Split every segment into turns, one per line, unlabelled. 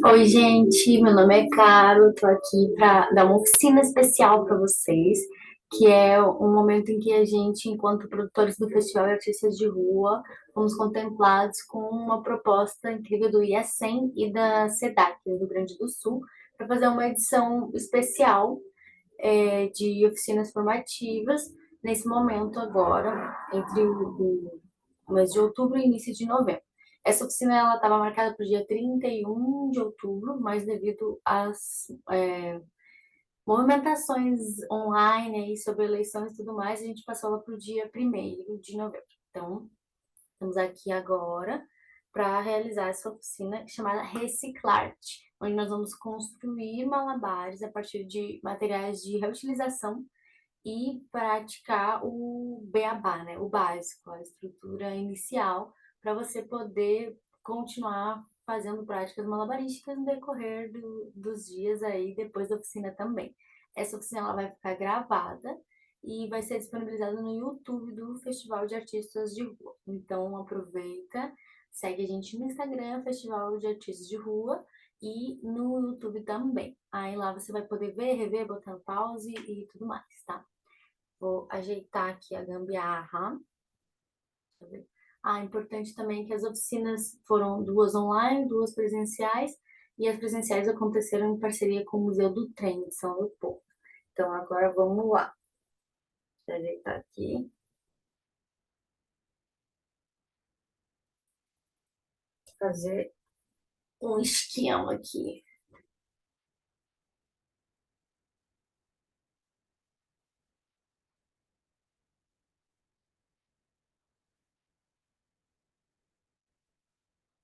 Oi, gente, meu nome é Caro, tô aqui para dar uma oficina especial para vocês, que é um momento em que a gente, enquanto produtores do Festival de Artistas de Rua, fomos contemplados com uma proposta incrível do IACEM e da SEDAC, do Rio Grande do Sul, para fazer uma edição especial de oficinas formativas nesse momento agora, entre o mês de outubro e início de novembro. Essa oficina ela estava marcada para o dia 31 de outubro, mas devido às movimentações online aí sobre eleições e tudo mais, a gente passou ela para o dia 1º de novembro. Então, estamos aqui agora para realizar essa oficina chamada Reciclarte, onde nós vamos construir malabares a partir de materiais de reutilização e praticar o beabá, né? O básico, a estrutura inicial, para você poder continuar fazendo práticas malabarísticas no decorrer dos dias aí, depois da oficina também. Essa oficina ela vai ficar gravada e vai ser disponibilizada no YouTube do Festival de Artistas de Rua. Então aproveita, segue a gente no Instagram, Festival de Artistas de Rua, e no YouTube também. Aí lá você vai poder ver, rever, botando pause e tudo mais, tá? Vou ajeitar aqui a gambiarra. Deixa eu ver. Ah, importante também que as oficinas foram duas online, duas presenciais, e as presenciais aconteceram em parceria com o Museu do Trem de São Leopoldo. Então, agora vamos lá. Deixa eu ajeitar aqui, fazer um esquema aqui.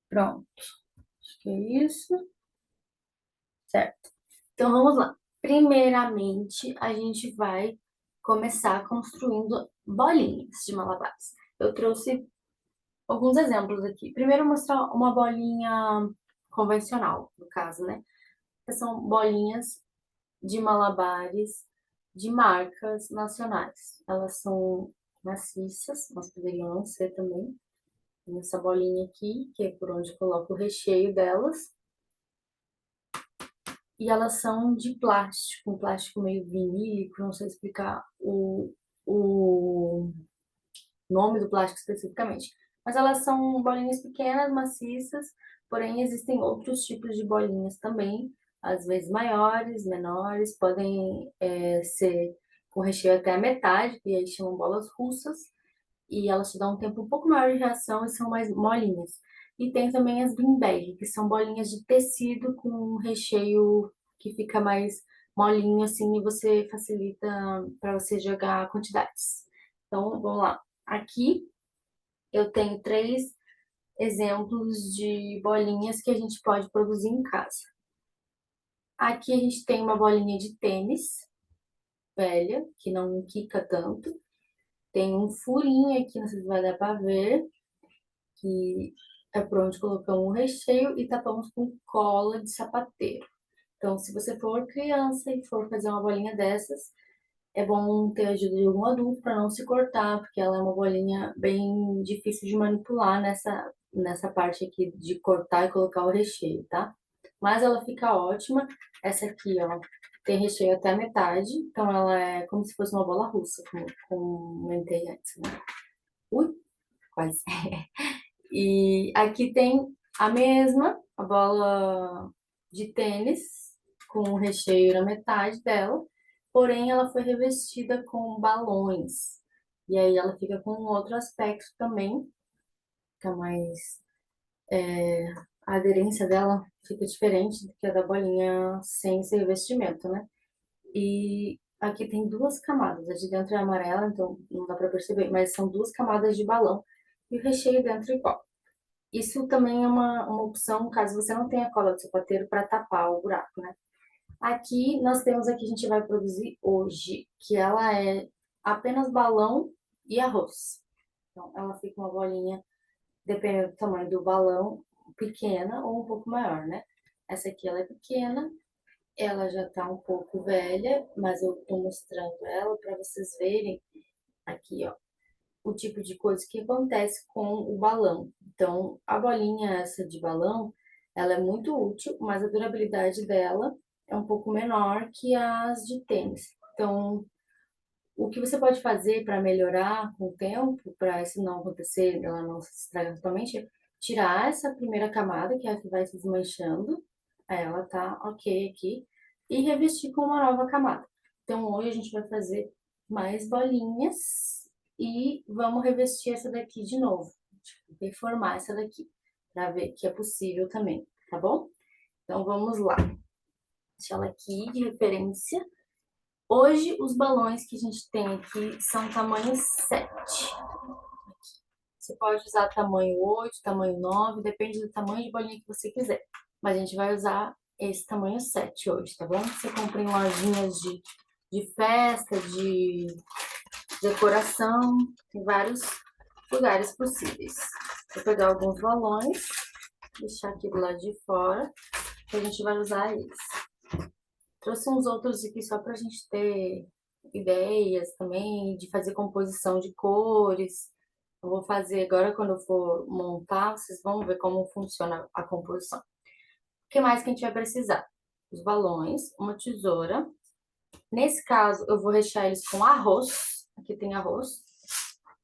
Pronto. Acho que é isso. Certo. Então, vamos lá. Primeiramente, a gente vai começar construindo bolinhas de malabares. Eu trouxe alguns exemplos aqui. Primeiro, mostrar uma bolinha convencional, no caso, né? Que são bolinhas de malabares de marcas nacionais. Elas são maciças, mas poderiam não ser também. Tem essa bolinha aqui, que é por onde eu coloco o recheio delas. E elas são de plástico, um plástico meio vinílico, não sei explicar o nome do plástico especificamente. Mas elas são bolinhas pequenas, maciças, porém existem outros tipos de bolinhas também, às vezes maiores, menores, podem ser com recheio até a metade, e aí chamam bolas russas, e elas te dão um tempo um pouco maior de reação e são mais molinhas. E tem também as bean bag, que são bolinhas de tecido com um recheio que fica mais molinho assim e você facilita para você jogar quantidades. Então, vamos lá. Aqui eu tenho três exemplos de bolinhas que a gente pode produzir em casa. Aqui a gente tem uma bolinha de tênis velha, que não quica tanto. Tem um furinho aqui, não sei se vai dar para ver, que é por onde colocamos o recheio e tapamos com cola de sapateiro. Então, se você for criança e for fazer uma bolinha dessas, é bom ter a ajuda de algum adulto para não se cortar, porque ela é uma bolinha bem difícil de manipular nessa parte aqui de cortar e colocar o recheio, tá? Mas ela fica ótima. Essa aqui, ó, tem recheio até a metade, então ela é como se fosse uma bola russa, como comentei antes, né? Ui, quase. E aqui tem a mesma, a bola de tênis, com o recheio na metade dela, porém ela foi revestida com balões. E aí ela fica com um outro aspecto também, fica mais. A aderência dela fica diferente do que a da bolinha sem esse revestimento, né? E aqui tem duas camadas, a de dentro é amarela, então não dá pra perceber, mas são duas camadas de balão e o recheio dentro é igual. Isso também é uma opção caso você não tenha cola de sapateiro para tapar o buraco, né? Aqui nós temos a que a gente vai produzir hoje, que ela é apenas balão e arroz. Então ela fica uma bolinha, dependendo do tamanho do balão, pequena ou um pouco maior, né? Essa aqui ela é pequena, ela já tá um pouco velha, mas eu tô mostrando ela para vocês verem aqui, ó. o tipo de coisa que acontece com o balão. Então, a bolinha essa de balão, ela é muito útil, mas a durabilidade dela é um pouco menor que as de tênis. Então, o que você pode fazer para melhorar com o tempo, para isso não acontecer, ela não se estragar totalmente, é tirar essa primeira camada, que é a que vai se desmanchando, aí ela tá ok aqui, e revestir com uma nova camada. Então hoje a gente vai fazer mais bolinhas e vamos revestir essa daqui de novo, tipo, reformar essa daqui, para ver que é possível também, tá bom? Então vamos lá. Deixa ela aqui de referência. Hoje, os balões que a gente tem aqui são tamanho 7. Você pode usar tamanho 8, tamanho 9, depende do tamanho de bolinha que você quiser. Mas a gente vai usar esse tamanho 7 hoje, tá bom? Você compra em lojinhas de festa, de decoração, em vários lugares possíveis. Vou pegar alguns balões, deixar aqui do lado de fora, que a gente vai usar eles. Trouxe uns outros aqui só pra gente ter ideias também de fazer composição de cores. Eu vou fazer agora quando eu for montar, vocês vão ver como funciona a composição. O que mais que a gente vai precisar? Os balões, uma tesoura. Nesse caso, eu vou rechear eles com arroz. Aqui tem arroz.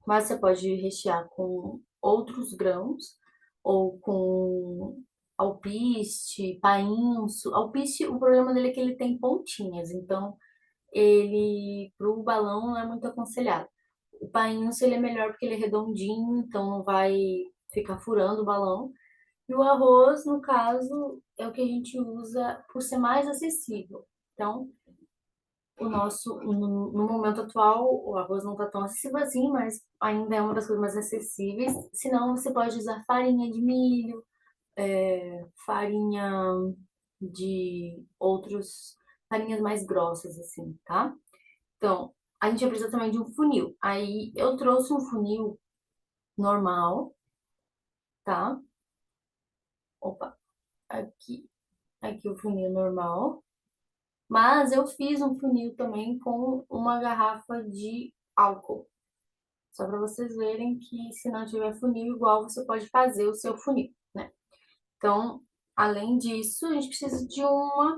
Mas você pode rechear com outros grãos ou com alpiste, painço. Alpiste, o problema dele é que ele tem pontinhas, então ele pro balão não é muito aconselhado. O painço ele é melhor porque ele é redondinho, então não vai ficar furando o balão. E o arroz, no caso, é o que a gente usa por ser mais acessível. Então, no momento atual, o arroz não está tão acessível assim, mas ainda é uma das coisas mais acessíveis. Se não, você pode usar farinha de milho, farinha de outros, farinhas mais grossas, assim, tá? Então, a gente vai precisar também de um funil. Aí, eu trouxe um funil normal, tá? Opa, aqui, aqui o funil normal. Mas eu fiz um funil também com uma garrafa de álcool. Só para vocês verem que se não tiver funil igual, você pode fazer o seu funil, né? Então, além disso, a gente precisa de uma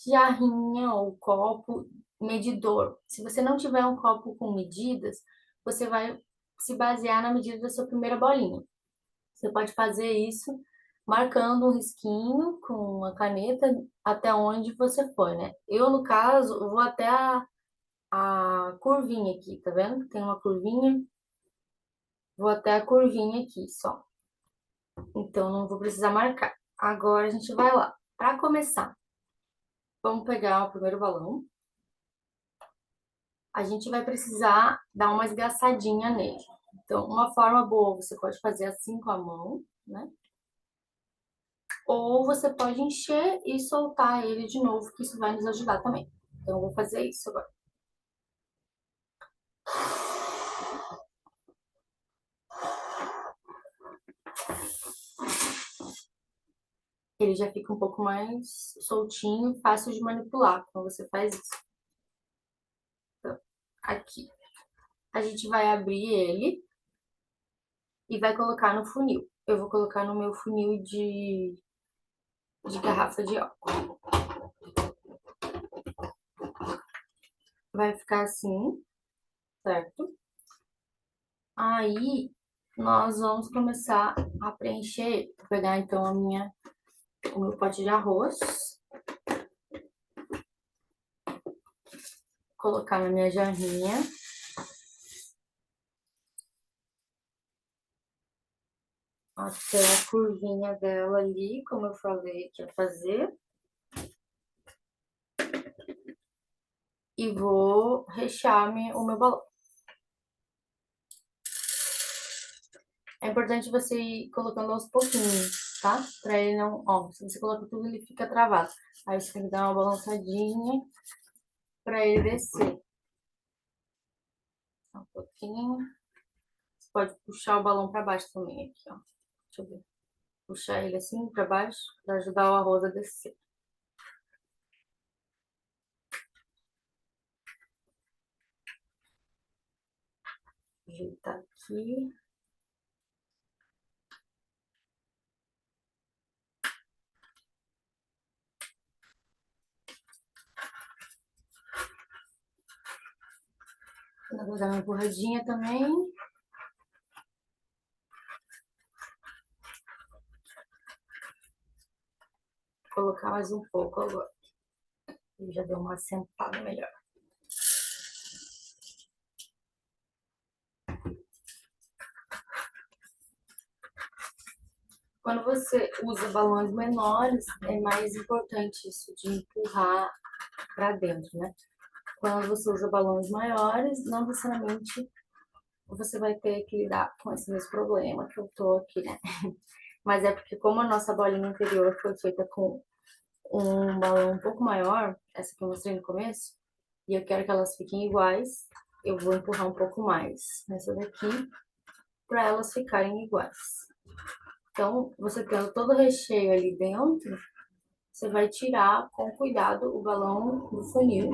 jarrinha ou copo medidor. Se você não tiver um copo com medidas, você vai se basear na medida da sua primeira bolinha. Você pode fazer isso marcando um risquinho com a caneta até onde você for, né? Eu, no caso, vou até a curvinha aqui, tá vendo? Tem uma curvinha, vou até a curvinha aqui só. Então, não vou precisar marcar. Agora, a gente vai lá. Para começar, vamos pegar o primeiro balão. A gente vai precisar dar uma esgaçadinha nele. Então, uma forma boa, você pode fazer assim com a mão, né? Ou você pode encher e soltar ele de novo, que isso vai nos ajudar também. Então, eu vou fazer isso agora. Ele já fica um pouco mais soltinho, fácil de manipular quando você faz isso. Então, aqui. A gente vai abrir ele e vai colocar no funil. Eu vou colocar no meu funil de garrafa de álcool. Vai ficar assim, certo? Aí, nós vamos começar a preencher. Vou pegar, então, o meu pote de arroz. Colocar na minha jarrinha. Até a curvinha dela ali, como eu falei que ia fazer. E vou rechear o meu balão. É importante você ir colocando aos pouquinhos, tá? Pra ele não... Ó, se você coloca tudo, ele fica travado. Aí você tem que dar uma balançadinha pra ele descer. Um pouquinho. Você pode puxar o balão pra baixo também, aqui, ó. Deixa eu ver. Puxar ele assim pra baixo, pra ajudar o arroz a descer. Ajeitar aqui. Vou dar uma empurradinha também. Vou colocar mais um pouco agora. Ele já deu uma assentada melhor. Quando você usa balões menores, é mais importante isso de empurrar para dentro, né? Quando você usa balões maiores, não necessariamente você vai ter que lidar com esse mesmo problema que eu tô aqui, né? Mas é porque como a nossa bolinha anterior foi feita com um balão um pouco maior, essa que eu mostrei no começo, e eu quero que elas fiquem iguais, eu vou empurrar um pouco mais nessa daqui para elas ficarem iguais. Então, você tendo todo o recheio ali dentro, você vai tirar com cuidado o balão do funil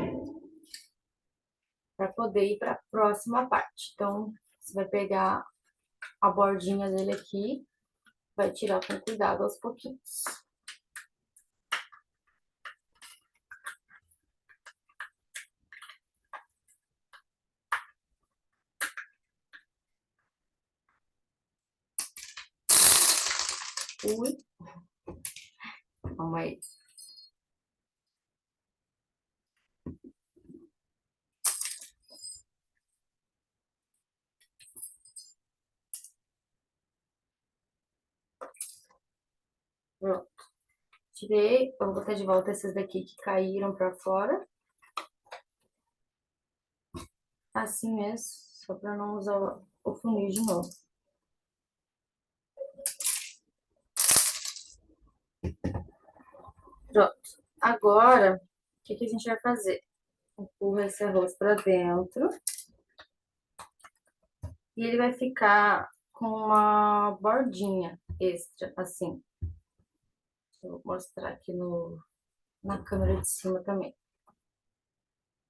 para poder ir para a próxima parte. Então, você vai pegar a bordinha dele aqui, vai tirar com cuidado aos pouquinhos. Ui, calma aí. Pronto. Tirei, eu vou botar de volta esses daqui que caíram para fora. Assim mesmo, só para não usar o funil de novo. Pronto. Agora, o que que a gente vai fazer? Empurra esse arroz para dentro. E ele vai ficar com uma bordinha extra, assim. Eu vou mostrar aqui na câmera de cima também.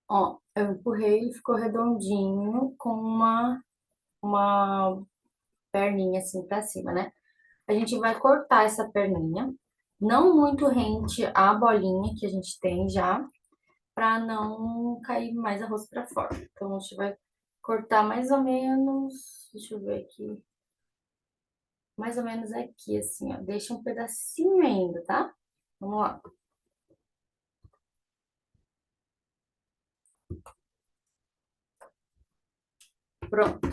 Ó, eu empurrei, ele ficou redondinho com uma perninha assim pra cima, né? A gente vai cortar essa perninha, não muito rente à bolinha que a gente tem já, pra não cair mais arroz pra fora. Então, a gente vai cortar mais ou menos, deixa eu ver aqui, mais ou menos aqui, assim, ó. Deixa um pedacinho ainda, tá? Vamos lá. Pronto.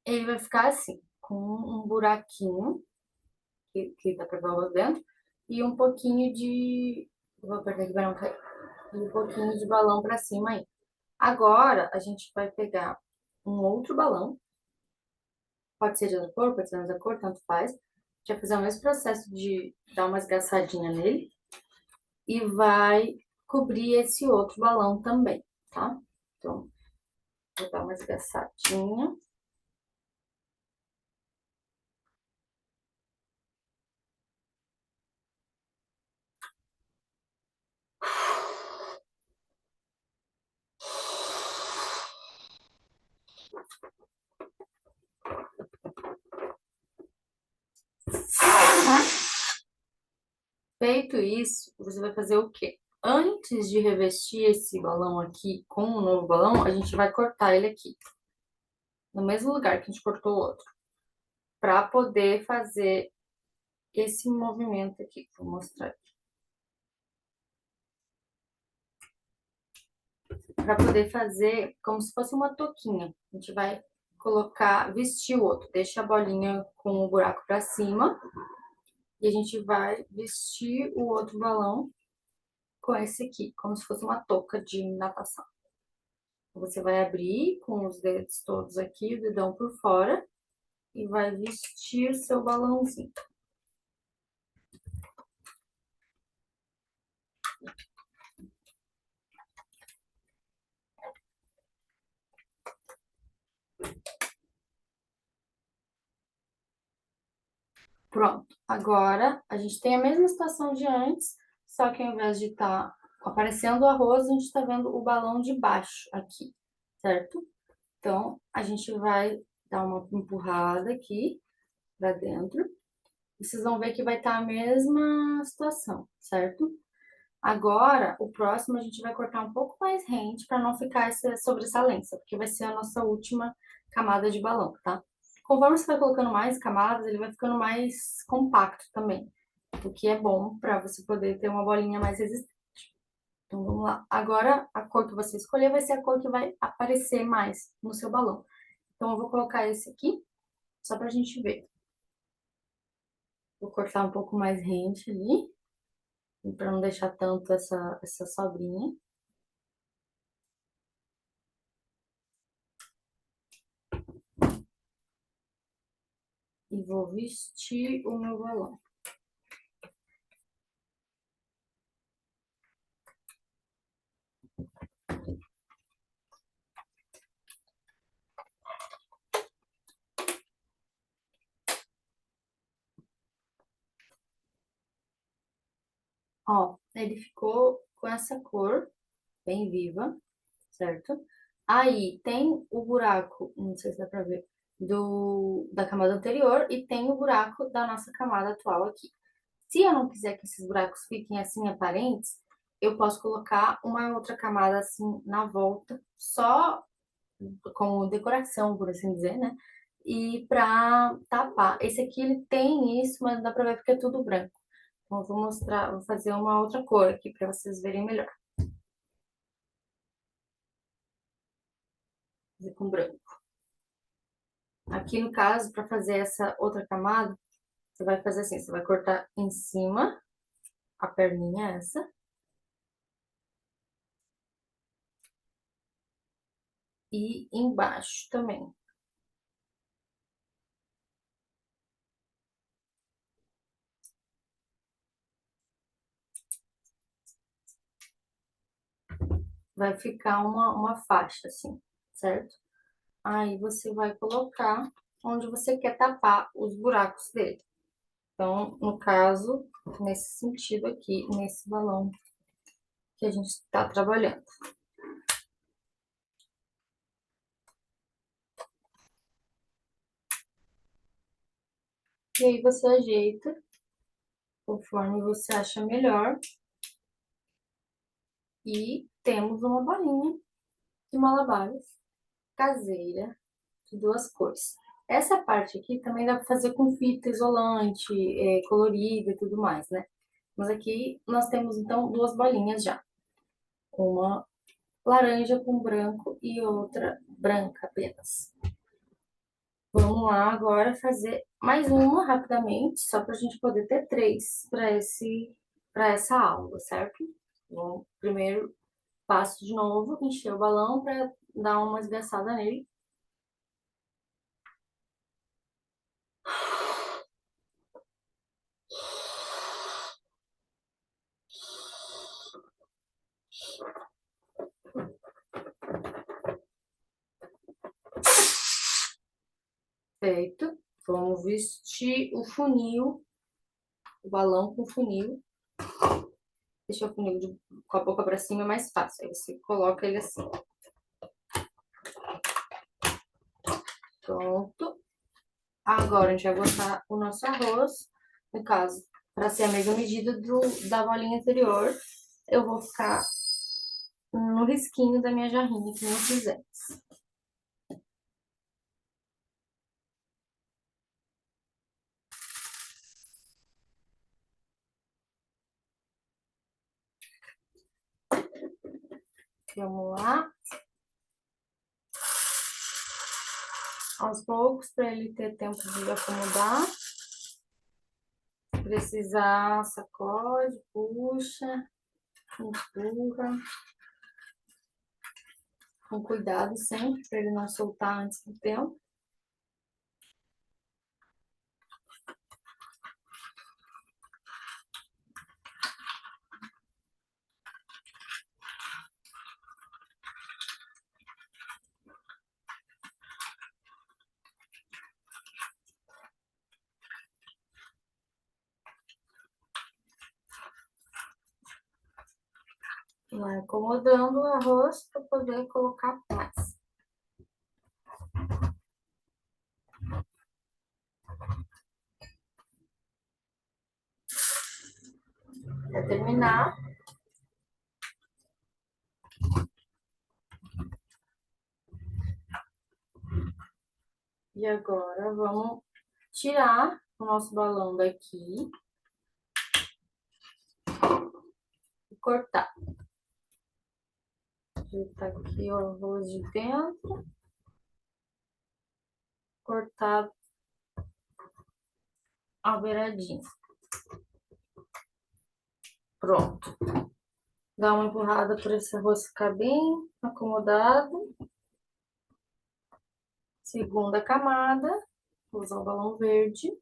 Ele vai ficar assim, com um buraquinho, que dá pra ver lá dentro, e um pouquinho de... Vou apertar aqui pra não cair. E um pouquinho de balão pra cima aí. Agora, a gente vai pegar um outro balão. Pode ser de outra cor, pode ser de outra cor, tanto faz. A gente vai fazer o mesmo processo de dar uma esgaçadinha nele. E vai cobrir esse outro balão também, tá? Então, vou dar uma esgaçadinha. Feito isso, você vai fazer o quê? Antes de revestir esse balão aqui com o novo balão, a gente vai cortar ele aqui, no mesmo lugar que a gente cortou o outro, para poder fazer esse movimento aqui. Vou mostrar aqui. Para poder fazer como se fosse uma touquinha. A gente vai colocar, vestir o outro. Deixa a bolinha com o buraco para cima e a gente vai vestir o outro balão com esse aqui, como se fosse uma touca de natação. Você vai abrir com os dedos todos aqui, o dedão por fora, e vai vestir seu balãozinho. Pronto. Agora, a gente tem a mesma situação de antes, só que ao invés de estar aparecendo o arroz, a gente está vendo o balão de baixo aqui, certo? Então, a gente vai dar uma empurrada aqui pra dentro. Vocês vão ver que vai estar a mesma situação, certo? Agora, o próximo a gente vai cortar um pouco mais rente para não ficar essa sobressalência, porque vai ser a nossa última camada de balão, tá? Conforme você vai colocando mais camadas, ele vai ficando mais compacto também, o que é bom para você poder ter uma bolinha mais resistente. Então vamos lá. Agora, a cor que você escolher vai ser a cor que vai aparecer mais no seu balão. Então eu vou colocar esse aqui, só pra gente ver. Vou cortar um pouco mais rente ali, para não deixar tanto essa sobrinha. E vou vestir o meu balão. Ó, ele ficou com essa cor bem viva, certo? Aí tem o buraco, não sei se dá pra ver, da camada anterior e tem o buraco da nossa camada atual aqui. Se eu não quiser que esses buracos fiquem assim aparentes, eu posso colocar uma outra camada assim na volta, só como decoração, por assim dizer, né? E pra tapar. Esse aqui ele tem isso, mas não dá pra ver porque é tudo branco. Então, eu vou mostrar, vou fazer uma outra cor aqui para vocês verem melhor. Vou fazer com branco. Aqui no caso, para fazer essa outra camada, você vai fazer assim, você vai cortar em cima, a perninha essa, e embaixo também. Vai ficar uma faixa assim, certo? Aí você vai colocar onde você quer tapar os buracos dele. Então, no caso, nesse sentido aqui, nesse balão que a gente está trabalhando. E aí você ajeita conforme você acha melhor. E temos uma bolinha de malabares caseira de duas cores. Essa parte aqui também dá para fazer com fita isolante, colorida e tudo mais, né? Mas aqui nós temos então duas bolinhas já. Uma laranja com branco e outra branca apenas. Vamos lá agora fazer mais uma rapidamente, só para a gente poder ter três para essa aula, certo? Bom, primeiro passo de novo, encher o balão para dar uma esgaçada nele. Feito. Vamos vestir o funil, o balão com funil. Deixar o funil com a boca para cima é mais fácil. Aí você coloca ele assim. Pronto. Agora a gente vai botar o nosso arroz. No caso, para ser a mesma medida da bolinha anterior, eu vou ficar no risquinho da minha jarrinha que nós fizemos. Vamos lá. Aos poucos, para ele ter tempo de acomodar. Se precisar, sacode, puxa, empurra. Com cuidado sempre, para ele não soltar antes do tempo. Vai acomodando o arroz para poder colocar mais. até terminar. E agora vamos tirar o nosso balão daqui e cortar. Ajeitar aqui o arroz de dentro. Cortar a beiradinha. Pronto. Dá uma empurrada para esse arroz ficar bem acomodado. Segunda camada. Vou usar o balão verde.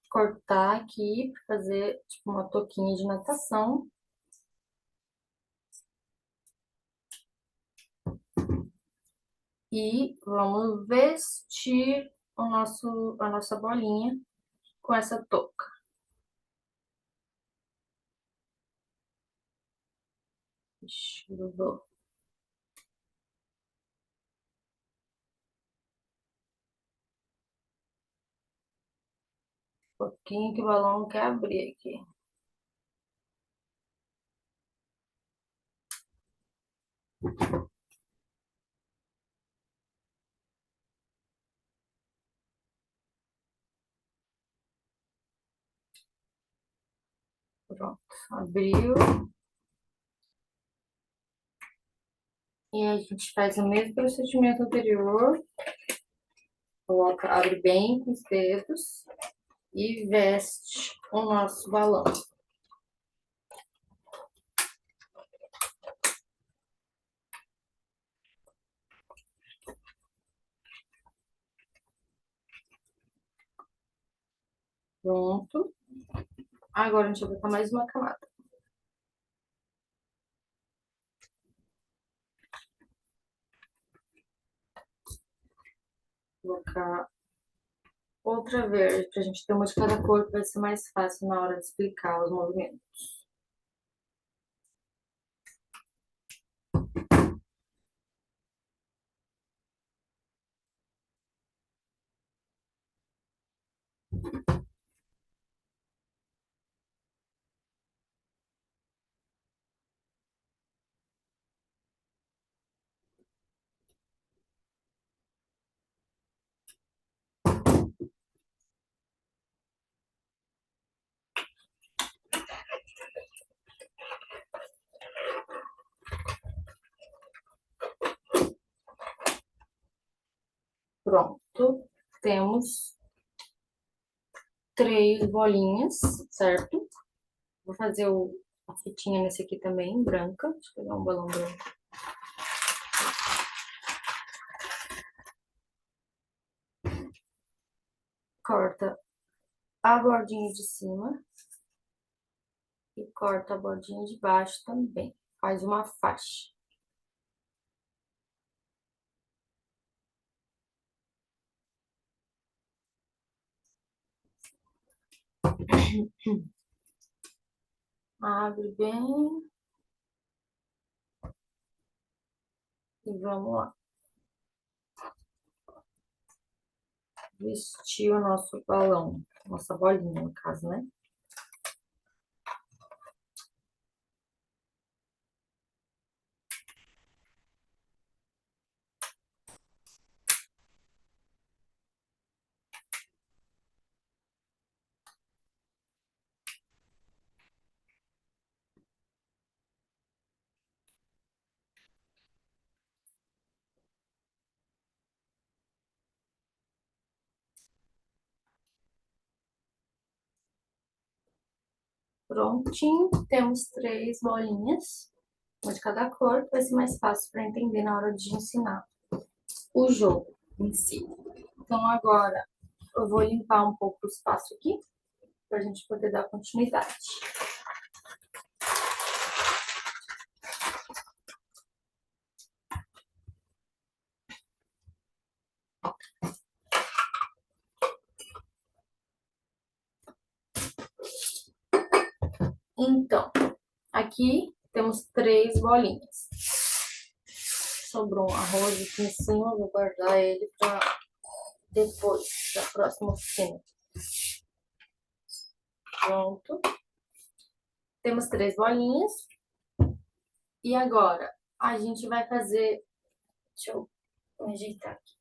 Cortar aqui para fazer tipo uma touquinha de natação. E vamos vestir a nossa bolinha com essa touca. Ixi, grudou. Um pouquinho que o balão quer abrir aqui. Pronto, abriu. E a gente faz o mesmo procedimento anterior. Coloca, abre bem com os dedos e veste o nosso balão. Pronto. Agora a gente vai botar mais uma camada. Colocar outra verde, pra gente ter uma de cada cor, que vai ser mais fácil na hora de explicar os movimentos. Pronto. Temos 3 bolinhas, certo? Vou fazer a fitinha nesse aqui também, branca. Deixa eu pegar um balão branco. Corta a bordinha de cima e corta a bordinha de baixo também. Faz uma faixa. Abre bem. E vamos lá. Vestir o nosso balão. Nossa bolinha, no caso, né? Prontinho. Temos 3 bolinhas, uma de cada cor, vai ser mais fácil para entender na hora de ensinar o jogo em si. Então, agora eu vou limpar um pouco o espaço aqui, para a gente poder dar continuidade. Então, aqui temos 3 bolinhas. Sobrou um arroz aqui em cima, vou guardar ele para depois, da próxima oficina. Pronto. Temos 3 bolinhas. E agora, a gente vai fazer... Deixa eu me ajeitar aqui.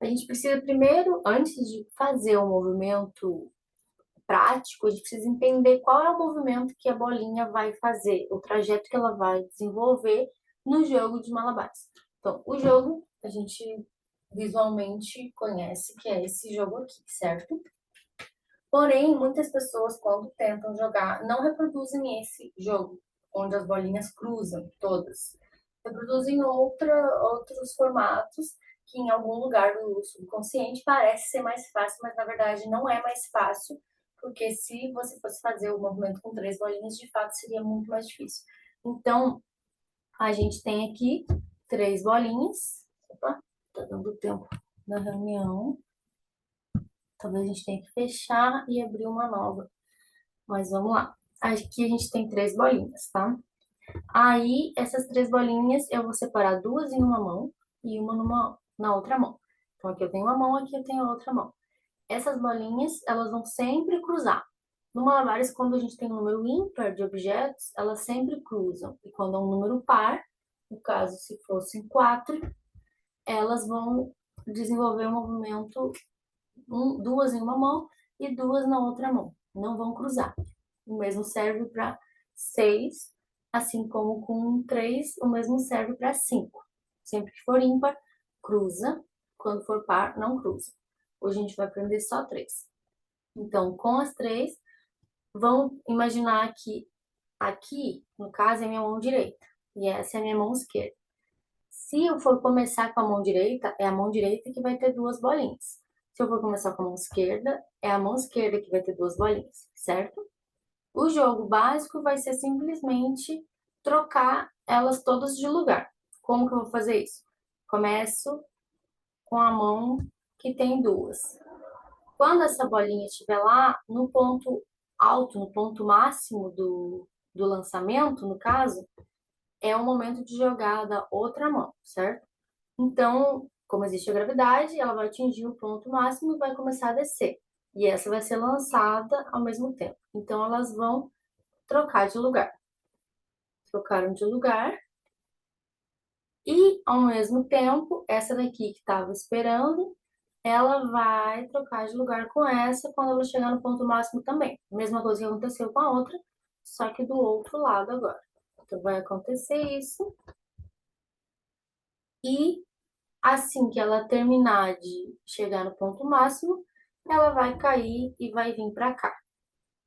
A gente precisa primeiro, antes de fazer o movimento prático, a gente precisa entender qual é o movimento que a bolinha vai fazer, o trajeto que ela vai desenvolver no jogo de malabares. Então, o jogo, a gente visualmente conhece que é esse jogo aqui, certo? Porém, muitas pessoas, quando tentam jogar, não reproduzem esse jogo, onde as bolinhas cruzam todas. Reproduzem outros formatos que em algum lugar do subconsciente parece ser mais fácil, mas na verdade não é mais fácil, porque se você fosse fazer o movimento com 3 bolinhas, de fato seria muito mais difícil. Então, a gente tem aqui 3 bolinhas. Opa, tá dando tempo na reunião. Talvez a gente tenha que fechar e abrir uma nova. Mas vamos lá. Aqui a gente tem 3 bolinhas, tá? Aí, essas 3 bolinhas, eu vou separar 2 em uma mão e uma na outra mão. Então, aqui eu tenho uma mão, aqui eu tenho a outra mão. Essas bolinhas, elas vão sempre cruzar. No Malabares, quando a gente tem um número ímpar de objetos, elas sempre cruzam. E quando é um número par, no caso, se fossem 4, elas vão desenvolver o movimento 2 em uma mão e 2 na outra mão. Não vão cruzar. O mesmo serve para 6, assim como com 3, o mesmo serve para 5. Sempre que for ímpar, cruza. Quando for par, não cruza. Hoje a gente vai aprender só 3. Então, com as 3, vamos imaginar que aqui, no caso, é a minha mão direita. E essa é a minha mão esquerda. Se eu for começar com a mão direita, é a mão direita que vai ter 2 bolinhas. Se eu for começar com a mão esquerda, é a mão esquerda que vai ter 2 bolinhas, certo? O jogo básico vai ser simplesmente trocar elas todas de lugar. Como que eu vou fazer isso? Começo com a mão que tem 2. Quando essa bolinha estiver lá no ponto alto, no ponto máximo do lançamento, no caso, é o momento de jogar da outra mão, certo? Então, como existe a gravidade, ela vai atingir o ponto máximo e vai começar a descer. E essa vai ser lançada ao mesmo tempo. Então, elas vão trocar de lugar. Trocaram de lugar. E, ao mesmo tempo, essa daqui que estava esperando, ela vai trocar de lugar com essa quando ela chegar no ponto máximo também. Mesma coisa que aconteceu com a outra, só que do outro lado agora. Então, vai acontecer isso. E assim que ela terminar de chegar no ponto máximo, ela vai cair e vai vir para cá.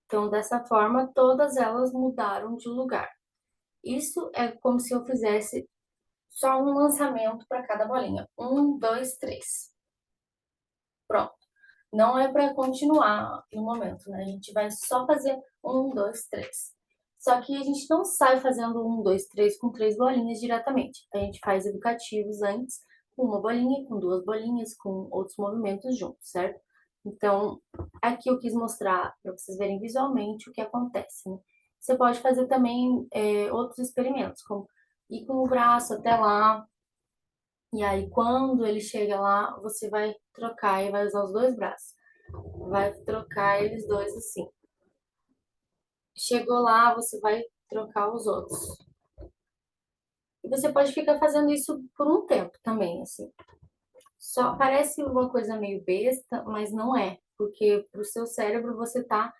Então, dessa forma, todas elas mudaram de lugar. Isso é como se eu fizesse só um lançamento para cada bolinha. 1, 2, 3. Pronto. Não é para continuar no momento, né? A gente vai só fazer 1, 2, 3. Só que a gente não sai fazendo 1, 2, 3 com 3 bolinhas diretamente. A gente faz educativos antes, com uma bolinha, com 2 bolinhas, com outros movimentos juntos, certo? Então, aqui eu quis mostrar para vocês verem visualmente o que acontece, né? Você pode fazer também outros experimentos, como ir com o braço até lá, e aí quando ele chega lá, você vai trocar e vai usar os 2 braços. Vai trocar eles dois assim. Chegou lá, você vai trocar os outros. E você pode ficar fazendo isso por um tempo também, assim. Só parece uma coisa meio besta, mas não é, porque pro seu cérebro você tá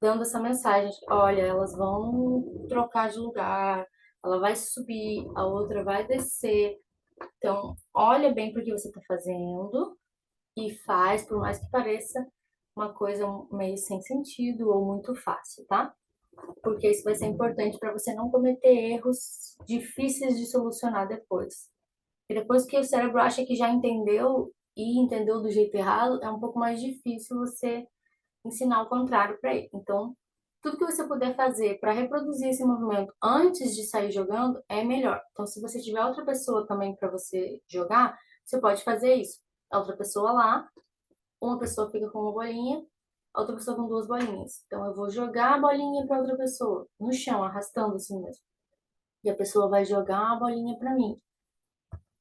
dando essa mensagem, olha, elas vão trocar de lugar, ela vai subir, a outra vai descer. Então, olha bem porque você tá fazendo e faz, por mais que pareça uma coisa meio sem sentido ou muito fácil, tá? Porque isso vai ser importante para você não cometer erros difíceis de solucionar depois. E depois que o cérebro acha que já entendeu e entendeu do jeito errado, é um pouco mais difícil você ensinar o contrário para ele. Então, tudo que você puder fazer para reproduzir esse movimento antes de sair jogando é melhor. Então, se você tiver outra pessoa também para você jogar, você pode fazer isso. A outra pessoa lá, uma pessoa fica com uma bolinha a outra pessoa com duas bolinhas. Então, eu vou jogar a bolinha para outra pessoa, no chão, arrastando assim mesmo. E a pessoa vai jogar a bolinha para mim.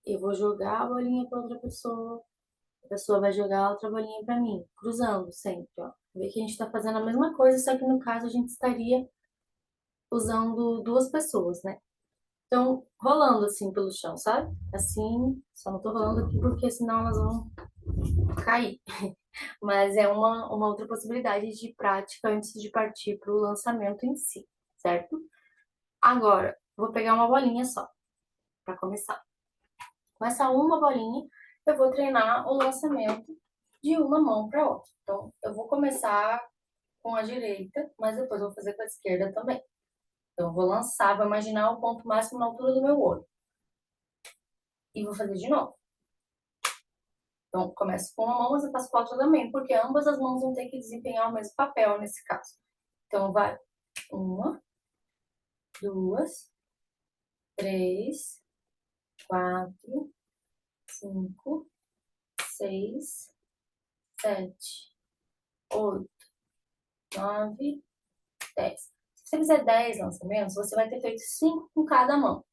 Eu vou jogar a bolinha para outra pessoa. A pessoa vai jogar outra bolinha para mim, cruzando sempre, ó. Vê que a gente está fazendo a mesma coisa, só que no caso a gente estaria usando duas pessoas, né? Então, rolando assim pelo chão, sabe? Assim, só não tô rolando aqui porque senão elas vão cair. Mas é uma outra possibilidade de prática antes de partir para o lançamento em si, certo? Agora, vou pegar uma bolinha só, para começar. Com essa uma bolinha, eu vou treinar o lançamento de uma mão para outra. Então, eu vou começar com a direita, mas depois eu vou fazer com a esquerda também. Então, eu vou lançar, vou imaginar o ponto máximo na altura do meu olho. E vou fazer de novo. Então, começo com uma mão, mas eu faço com a outra também, porque ambas as mãos vão ter que desempenhar o mesmo papel nesse caso. Então, vai. Uma, duas, três, quatro, cinco, seis, sete, oito, nove, 10. Se você fizer 10 lançamentos, você vai ter feito 5 com cada mão.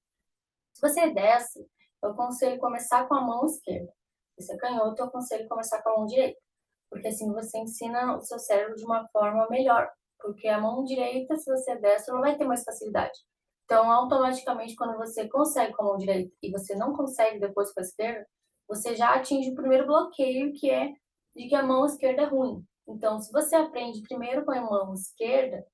Se você é destro, eu aconselho começar com a mão esquerda. Se você é canhoto, eu aconselho começar com a mão direita. Porque assim você ensina o seu cérebro de uma forma melhor. Porque a mão direita, se você é destro, não vai ter mais facilidade. Então, automaticamente, quando você consegue com a mão direita e você não consegue depois com a esquerda, você já atinge o primeiro bloqueio, que é de que a mão esquerda é ruim. Então, se você aprende primeiro com a mão esquerda,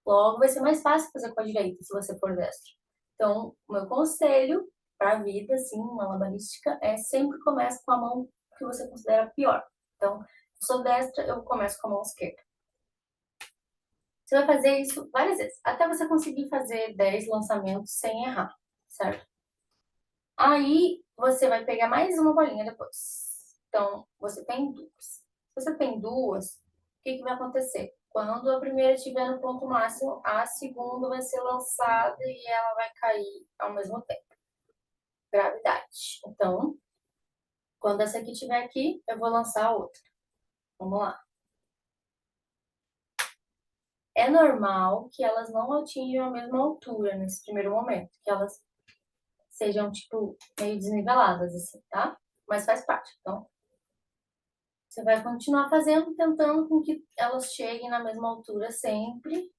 logo vai ser mais fácil fazer com a direita, se você for destro. Então, o meu conselho para a vida, assim, malabarística, é sempre comece com a mão que você considera pior. Então, se eu sou destra, eu começo com a mão esquerda. Você vai fazer isso várias vezes, até você conseguir fazer 10 lançamentos sem errar, certo? Aí, você vai pegar mais uma bolinha depois. Então, você tem duas. Se você tem duas, o que vai acontecer? Quando a primeira estiver no ponto máximo, a segunda vai ser lançada e ela vai cair ao mesmo tempo. Gravidade. Então, quando essa aqui estiver aqui, eu vou lançar a outra. Vamos lá. É normal que elas não atinjam a mesma altura nesse primeiro momento, que elas sejam, tipo, meio desniveladas, assim, tá? Mas faz parte. Então, você vai continuar fazendo, tentando com que elas cheguem na mesma altura sempre.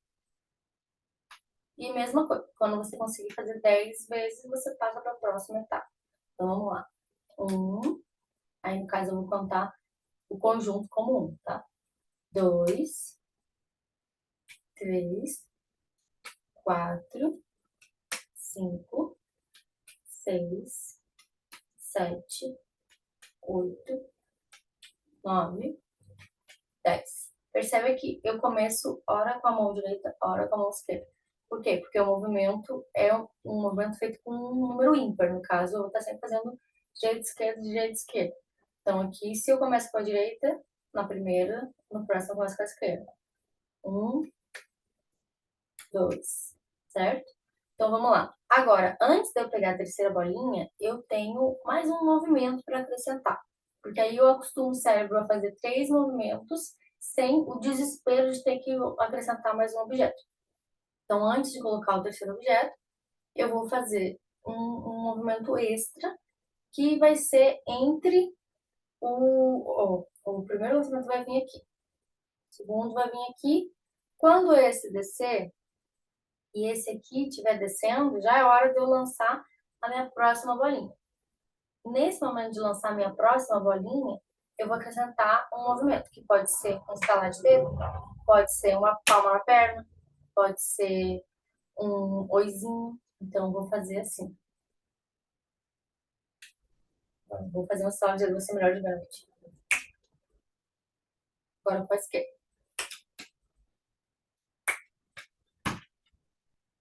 E mesma coisa, quando você conseguir fazer 10 vezes, você passa para a próxima etapa. Então, vamos lá. Um, aí no caso eu vou contar o conjunto como um, tá? Dois, três, quatro, cinco, seis, sete, oito, nove, 10. Percebe que eu começo ora com a mão direita, ora com a mão esquerda. Por quê? Porque o movimento é um movimento feito com um número ímpar. No caso, eu vou estar sempre fazendo direita, esquerda, direita, esquerda. Então, aqui, se eu começo com a direita, na primeira, no próximo eu começo com a esquerda. Um, dois, certo? Então, vamos lá. Agora, antes de eu pegar a terceira bolinha, eu tenho mais um movimento para acrescentar. Porque aí eu acostumo o cérebro a fazer 3 movimentos sem o desespero de ter que acrescentar mais um objeto. Então, antes de colocar o terceiro objeto, eu vou fazer um movimento extra que vai ser entre o primeiro lançamento vai vir aqui, o segundo vai vir aqui. Quando esse descer e esse aqui estiver descendo, já é hora de eu lançar a minha próxima bolinha. Nesse momento de lançar a minha próxima bolinha, eu vou acrescentar um movimento, que pode ser um estalar de dedo, pode ser uma palma na perna, pode ser um oizinho. Então, eu vou fazer assim. Vou fazer um estalar de dedo, vai ser melhor de ver no vídeo. Agora com a esquerda.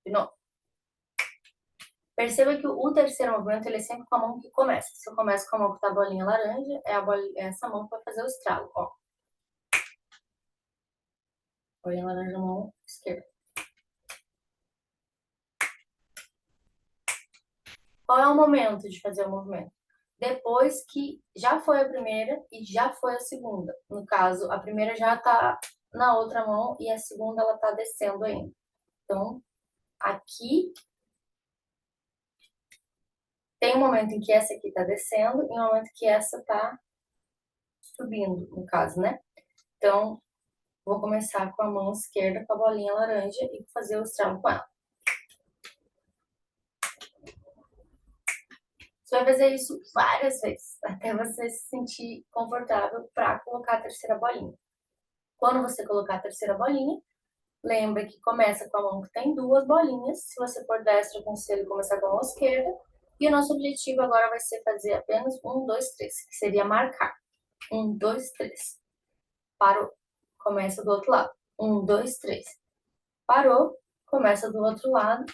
De novo. Perceba que o terceiro movimento ele é sempre com a mão que começa. Se eu começo com a mão que tá a bolinha laranja, é essa mão que vai fazer o estralo, ó. Bolinha laranja, mão esquerda. Qual é o momento de fazer o movimento? Depois que já foi a primeira e já foi a segunda. No caso, a primeira já tá na outra mão e a segunda ela tá descendo ainda. Então, aqui tem um momento em que essa aqui tá descendo e um momento que essa tá subindo, no caso, né? Então, vou começar com a mão esquerda com a bolinha laranja e fazer o estralo com ela. Você vai fazer isso várias vezes, até você se sentir confortável para colocar a terceira bolinha. Quando você colocar a terceira bolinha, lembra que começa com a mão que tem duas bolinhas. Se você for destro, eu aconselho começar com a mão esquerda. E o nosso objetivo agora vai ser fazer apenas 1, 2, 3, que seria marcar. 1, 2, 3. Parou. Começa do outro lado. 1, 2, 3. Parou. Começa do outro lado.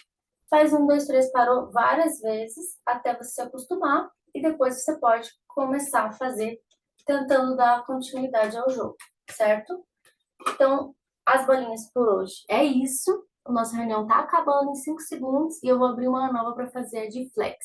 Faz 1, 2, 3, parou várias vezes até você se acostumar. E depois você pode começar a fazer tentando dar continuidade ao jogo, certo? Então, as bolinhas por hoje é isso. A nossa reunião tá acabando em 5 segundos e eu vou abrir uma nova para fazer a de flex.